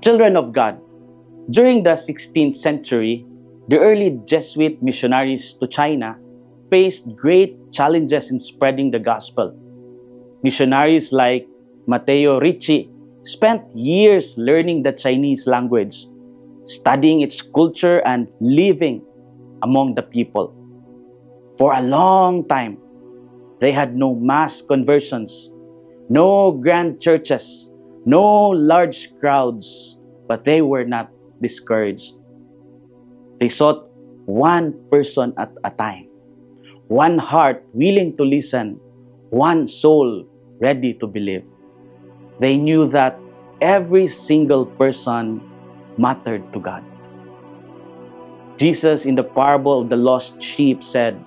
Children of God, during the 16th century, the early Jesuit missionaries to China faced great challenges in spreading the gospel. Missionaries like Matteo Ricci spent years learning the Chinese language, studying its culture and living among the people. For a long time, they had no mass conversions, no grand churches, no large crowds, but they were not discouraged. They sought one person at a time, one heart willing to listen, one soul ready to believe. They knew that every single person mattered to God. Jesus, in the parable of the lost sheep, said,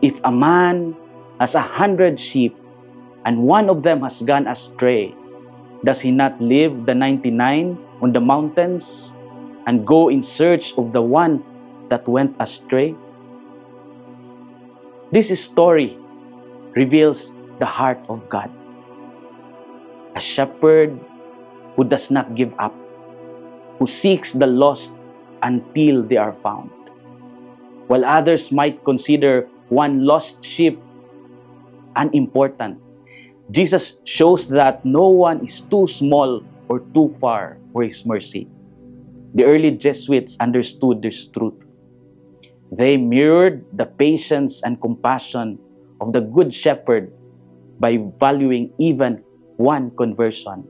"If a man has 100 sheep and one of them has gone astray, does he not leave the 99 on the mountains and go in search of the one that went astray?" This story reveals the heart of God. A shepherd who does not give up, who seeks the lost until they are found. While others might consider one lost sheep unimportant, Jesus shows that no one is too small or too far for His mercy. The early Jesuits understood this truth. They mirrored the patience and compassion of the Good Shepherd by valuing even one conversion,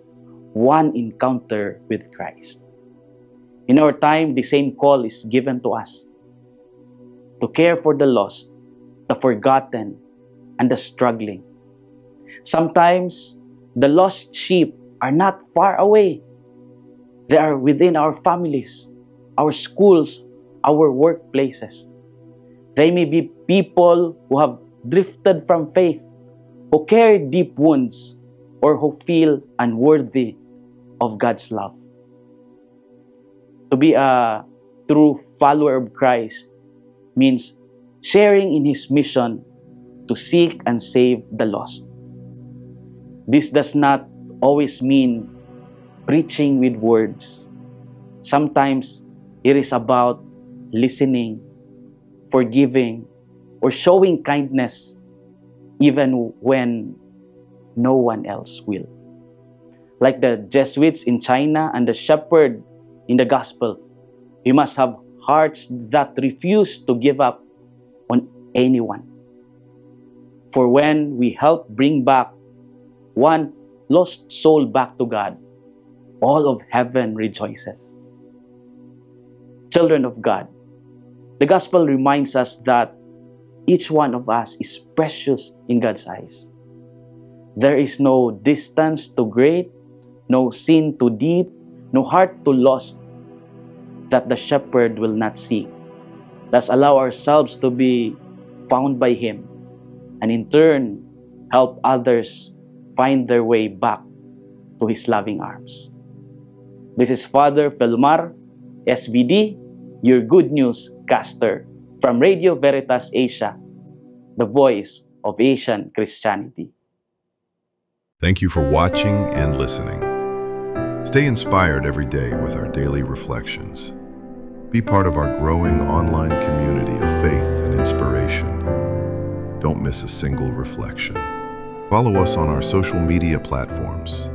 one encounter with Christ. In our time, the same call is given to us to care for the lost, the forgotten, and the struggling. Sometimes, the lost sheep are not far away. They are within our families, our schools, our workplaces. They may be people who have drifted from faith, who carry deep wounds, or who feel unworthy of God's love. To be a true follower of Christ means sharing in His mission to seek and save the lost. This does not always mean preaching with words. Sometimes it is about listening, forgiving, or showing kindness even when no one else will. Like the Jesuits in China and the shepherd in the gospel, we must have hearts that refuse to give up on anyone. For when we help bring back one lost soul back to God, all of heaven rejoices. Children of God, the gospel reminds us that each one of us is precious in God's eyes. There is no distance too great, no sin too deep, no heart too lost that the shepherd will not seek. Let's allow ourselves to be found by Him, and in turn, help others find their way back to His loving arms. This is Father Felmar, SVD, your Good News caster from Radio Veritas Asia, the voice of Asian Christianity. Thank you for watching and listening. Stay inspired every day with our daily reflections. Be part of our growing online community of faith and inspiration. Don't miss a single reflection. Follow us on our social media platforms